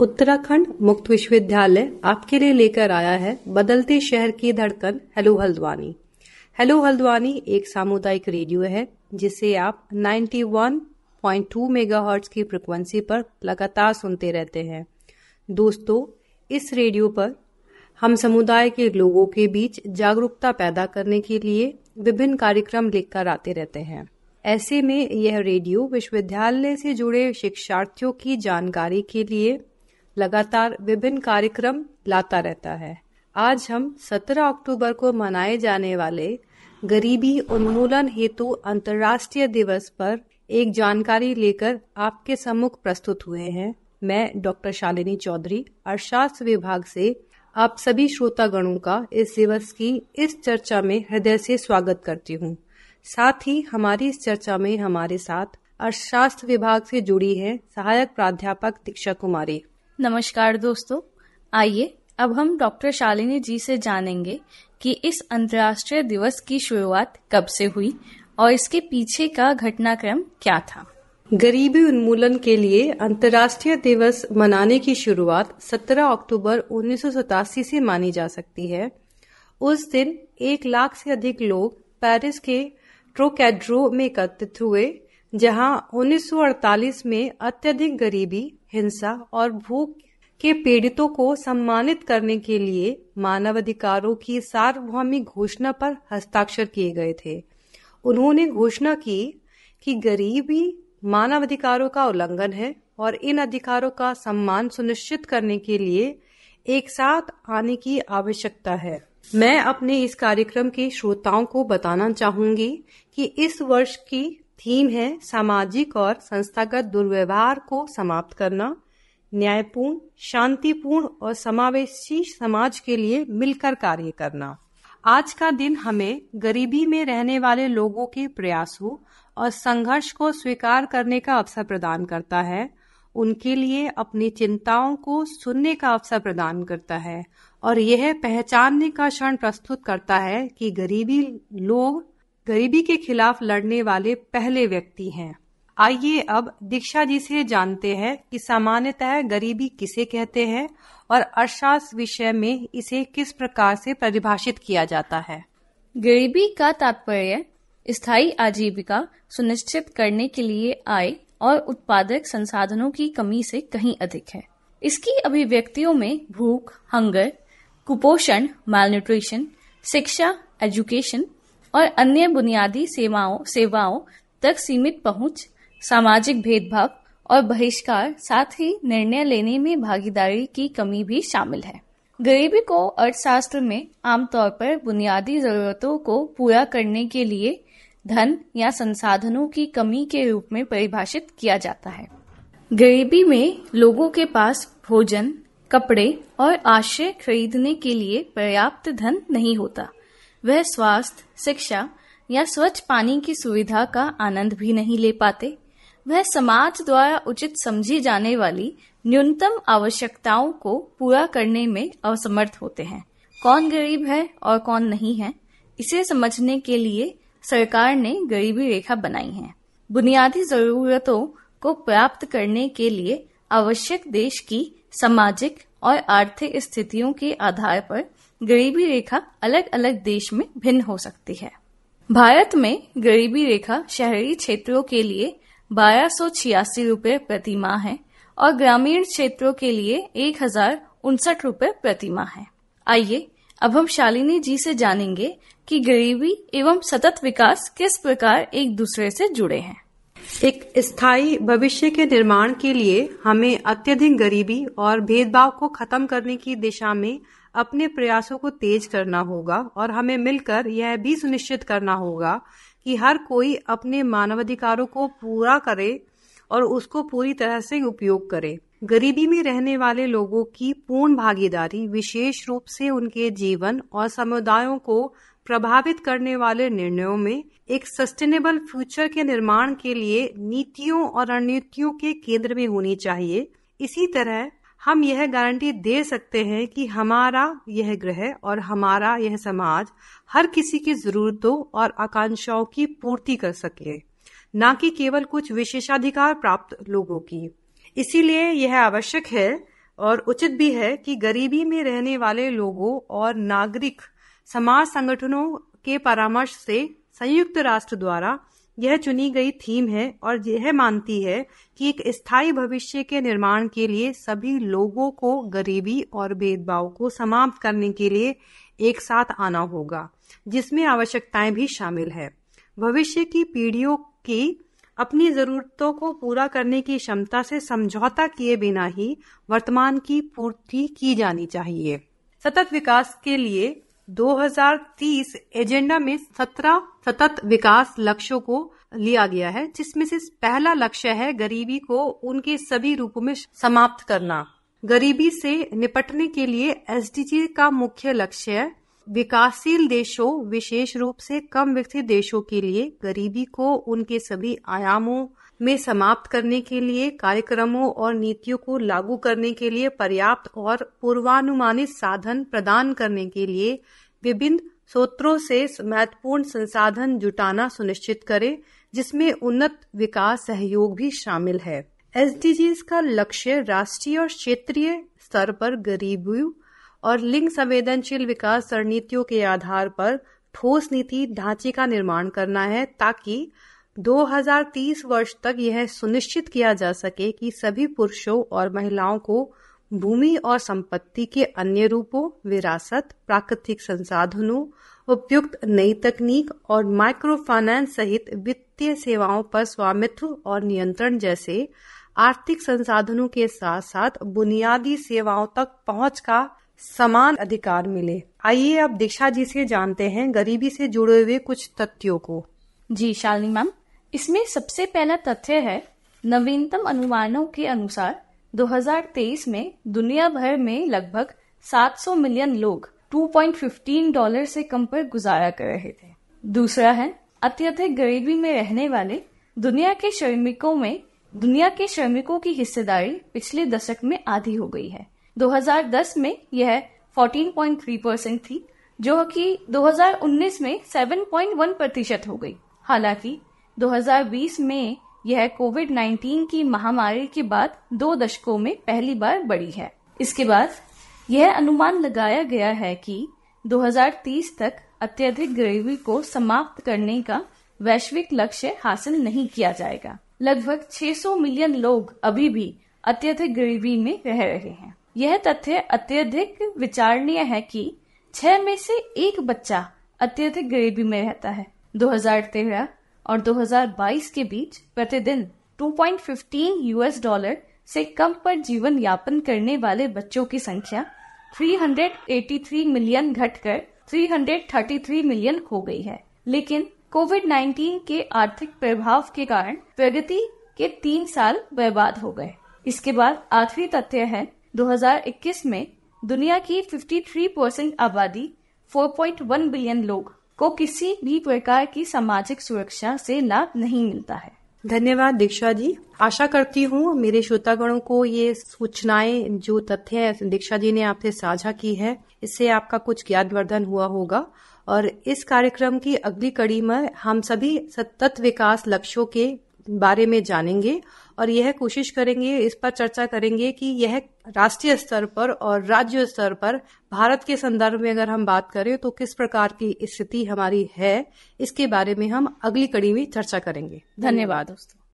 उत्तराखंड मुक्त विश्वविद्यालय आपके लिए लेकर आया है बदलते शहर की धड़कन हेलो हल्द्वानी। हेलो हल्द्वानी एक सामुदायिक रेडियो है जिसे आप 91.2 मेगाहर्ट्ज की फ्रिक्वेंसी पर लगातार सुनते रहते हैं। दोस्तों, इस रेडियो पर हम समुदाय के लोगों के बीच जागरूकता पैदा करने के लिए विभिन्न कार्यक्रम लेकर आते रहते हैं। ऐसे में यह रेडियो विश्वविद्यालय से जुड़े शिक्षार्थियों की जानकारी के लिए लगातार विभिन्न कार्यक्रम लाता रहता है। आज हम 17 अक्टूबर को मनाए जाने वाले गरीबी उन्मूलन हेतु अंतर्राष्ट्रीय दिवस पर एक जानकारी लेकर आपके सम्मुख प्रस्तुत हुए हैं। मैं डॉक्टर शालिनी चौधरी अर्थशास्त्र विभाग से आप सभी श्रोतागणों का इस दिवस की इस चर्चा में हृदय से स्वागत करती हूँ। साथ ही हमारी इस चर्चा में हमारे साथ अर्थशास्त्र विभाग से जुड़ी है सहायक प्राध्यापक दीक्षा कुमारी। नमस्कार दोस्तों, आइए अब हम डॉक्टर शालिनी जी से जानेंगे कि इस अंतर्राष्ट्रीय दिवस की शुरुआत कब से हुई और इसके पीछे का घटनाक्रम क्या था। गरीबी उन्मूलन के लिए अंतर्राष्ट्रीय दिवस मनाने की शुरुआत 17 अक्टूबर 1987 से मानी जा सकती है। उस दिन 1 लाख से अधिक लोग पेरिस के ट्रोकैड्रो में एकत्रित हुए, जहां 1948 में अत्यधिक गरीबी, हिंसा और भूख के पीड़ितों को सम्मानित करने के लिए मानवाधिकारों की सार्वभौमिक घोषणा पर हस्ताक्षर किए गए थे। उन्होंने घोषणा की कि गरीबी मानवाधिकारों का उल्लंघन है और इन अधिकारों का सम्मान सुनिश्चित करने के लिए एक साथ आने की आवश्यकता है। मैं अपने इस कार्यक्रम के श्रोताओं को बताना चाहूंगी कि इस वर्ष की थीम है सामाजिक और संस्थागत दुर्व्यवहार को समाप्त करना, न्यायपूर्ण, शांतिपूर्ण और समावेशी समाज के लिए मिलकर कार्य करना। आज का दिन हमें गरीबी में रहने वाले लोगों के प्रयासों और संघर्ष को स्वीकार करने का अवसर प्रदान करता है, उनके लिए अपनी चिंताओं को सुनने का अवसर प्रदान करता है और यह पहचानने का क्षण प्रस्तुत करता है कि गरीबी लोग गरीबी के खिलाफ लड़ने वाले पहले व्यक्ति हैं। आइए अब दीक्षा जी से जानते हैं कि सामान्यतः गरीबी किसे कहते हैं और अर्थशास्त्र विषय में इसे किस प्रकार से परिभाषित किया जाता है। गरीबी का तात्पर्य स्थायी आजीविका सुनिश्चित करने के लिए आय और उत्पादक संसाधनों की कमी से कहीं अधिक है। इसकी अभिव्यक्तियों में भूख, हंगर, कुपोषण, मालन्यूट्रिशन, शिक्षा, एजुकेशन और अन्य बुनियादी सेवाओं तक सीमित पहुंच, सामाजिक भेदभाव और बहिष्कार, साथ ही निर्णय लेने में भागीदारी की कमी भी शामिल है। गरीबी को अर्थशास्त्र में आमतौर पर बुनियादी जरूरतों को पूरा करने के लिए धन या संसाधनों की कमी के रूप में परिभाषित किया जाता है। गरीबी में लोगों के पास भोजन, कपड़े और आश्रय खरीदने के लिए पर्याप्त धन नहीं होता। वह स्वास्थ्य, शिक्षा या स्वच्छ पानी की सुविधा का आनंद भी नहीं ले पाते। वह समाज द्वारा उचित समझी जाने वाली न्यूनतम आवश्यकताओं को पूरा करने में असमर्थ होते हैं। कौन गरीब है और कौन नहीं है, इसे समझने के लिए सरकार ने गरीबी रेखा बनाई है। बुनियादी जरूरतों को प्राप्त करने के लिए आवश्यक देश की सामाजिक और आर्थिक स्थितियों के आधार पर गरीबी रेखा अलग अलग देश में भिन्न हो सकती है। भारत में गरीबी रेखा शहरी क्षेत्रों के लिए 1286 रुपए प्रति माह है और ग्रामीण क्षेत्रों के लिए 1059 रुपए प्रति माह है। आइए अब हम शालिनी जी से जानेंगे कि गरीबी एवं सतत विकास किस प्रकार एक दूसरे से जुड़े हैं। एक स्थायी भविष्य के निर्माण के लिए हमें अत्यधिक गरीबी और भेदभाव को खत्म करने की दिशा में अपने प्रयासों को तेज करना होगा और हमें मिलकर यह भी सुनिश्चित करना होगा कि हर कोई अपने मानवाधिकारों को पूरा करे और उसको पूरी तरह से उपयोग करे। गरीबी में रहने वाले लोगों की पूर्ण भागीदारी विशेष रूप से उनके जीवन और समुदायों को प्रभावित करने वाले निर्णयों में एक सस्टेनेबल फ्यूचर के निर्माण के लिए नीतियों और रणनीतियों के केंद्र में होनी चाहिए। इसी तरह हम यह गारंटी दे सकते हैं कि हमारा यह ग्रह और हमारा यह समाज हर किसी की जरूरतों और आकांक्षाओं की पूर्ति कर सके, न कि केवल कुछ विशेषाधिकार प्राप्त लोगों की। इसीलिए यह आवश्यक है और उचित भी है कि गरीबी में रहने वाले लोगों और नागरिक समाज संगठनों के परामर्श से संयुक्त राष्ट्र द्वारा यह चुनी गई थीम है और यह मानती है कि एक स्थायी भविष्य के निर्माण के लिए सभी लोगों को गरीबी और भेदभाव को समाप्त करने के लिए एक साथ आना होगा, जिसमें आवश्यकताएं भी शामिल है। भविष्य की पीढ़ियों की अपनी जरूरतों को पूरा करने की क्षमता से समझौता किए बिना ही वर्तमान की पूर्ति की जानी चाहिए। सतत विकास के लिए 2030 एजेंडा में 17 सतत विकास लक्ष्यों को लिया गया है, जिसमें से पहला लक्ष्य है गरीबी को उनके सभी रूपों में समाप्त करना। गरीबी से निपटने के लिए एसडीजी का मुख्य लक्ष्य है विकासशील देशों, विशेष रूप से कम विकसित देशों के लिए गरीबी को उनके सभी आयामों में समाप्त करने के लिए कार्यक्रमों और नीतियों को लागू करने के लिए पर्याप्त और पूर्वानुमानित साधन प्रदान करने के लिए विभिन्न स्रोतों से महत्वपूर्ण संसाधन जुटाना सुनिश्चित करे, जिसमें उन्नत विकास सहयोग भी शामिल है। एसडीजीज का लक्ष्य राष्ट्रीय और क्षेत्रीय स्तर पर गरीबी और लिंग संवेदनशील विकास रणनीतियों के आधार पर ठोस नीति ढांचे का निर्माण करना है, ताकि 2030 वर्ष तक यह सुनिश्चित किया जा सके कि सभी पुरुषों और महिलाओं को भूमि और संपत्ति के अन्य रूपों, विरासत, प्राकृतिक संसाधनों, उपयुक्त नई तकनीक और माइक्रो फाइनेंस सहित वित्तीय सेवाओं पर स्वामित्व और नियंत्रण जैसे आर्थिक संसाधनों के साथ साथ बुनियादी सेवाओं तक पहुंच का समान अधिकार मिले। आइए अब दीक्षा जी से जानते हैं गरीबी से जुड़े हुए कुछ तथ्यों को। जी शालिनी मैम, इसमें सबसे पहला तथ्य है नवीनतम अनुमानों के अनुसार 2023 में दुनिया भर में लगभग 700 मिलियन लोग $2.15 से कम पर गुजारा कर रहे थे। दूसरा है अत्यधिक गरीबी में रहने वाले दुनिया के श्रमिकों की हिस्सेदारी पिछले दशक में आधी हो गई है। 2010 में यह 14.3% थी, जो कि 2019 में 7.1% हो गई। हालांकि 2020 में यह कोविड-19 की महामारी के बाद 2 दशकों में पहली बार बढ़ी है। इसके बाद यह अनुमान लगाया गया है कि 2030 तक अत्यधिक गरीबी को समाप्त करने का वैश्विक लक्ष्य हासिल नहीं किया जाएगा। लगभग 600 मिलियन लोग अभी भी अत्यधिक गरीबी में रह रहे हैं। यह तथ्य अत्यधिक विचारणीय है कि 6 में से 1 बच्चा अत्यधिक गरीबी में रहता है। 2013 और 2022 के बीच प्रतिदिन $2.15 से कम पर जीवन यापन करने वाले बच्चों की संख्या 383 मिलियन घटकर 333 मिलियन हो गई है। लेकिन कोविड-19 के आर्थिक प्रभाव के कारण प्रगति के 3 साल बर्बाद हो गए। इसके बाद आखिरी तथ्य है 2021 में दुनिया की 53% आबादी 4.1 बिलियन लोग को किसी भी प्रकार की सामाजिक सुरक्षा से लाभ नहीं मिलता है। धन्यवाद दीक्षा जी। आशा करती हूँ मेरे श्रोतागणों को ये सूचनाएं, जो तथ्य दीक्षा जी ने आपसे साझा की है, इससे आपका कुछ ज्ञानवर्धन हुआ होगा। और इस कार्यक्रम की अगली कड़ी में हम सभी सतत विकास लक्ष्यों के बारे में जानेंगे और यह कोशिश करेंगे, इस पर चर्चा करेंगे कि यह राष्ट्रीय स्तर पर और राज्य स्तर पर भारत के संदर्भ में अगर हम बात करें तो किस प्रकार की स्थिति हमारी है, इसके बारे में हम अगली कड़ी में चर्चा करेंगे। धन्यवाद दोस्तों।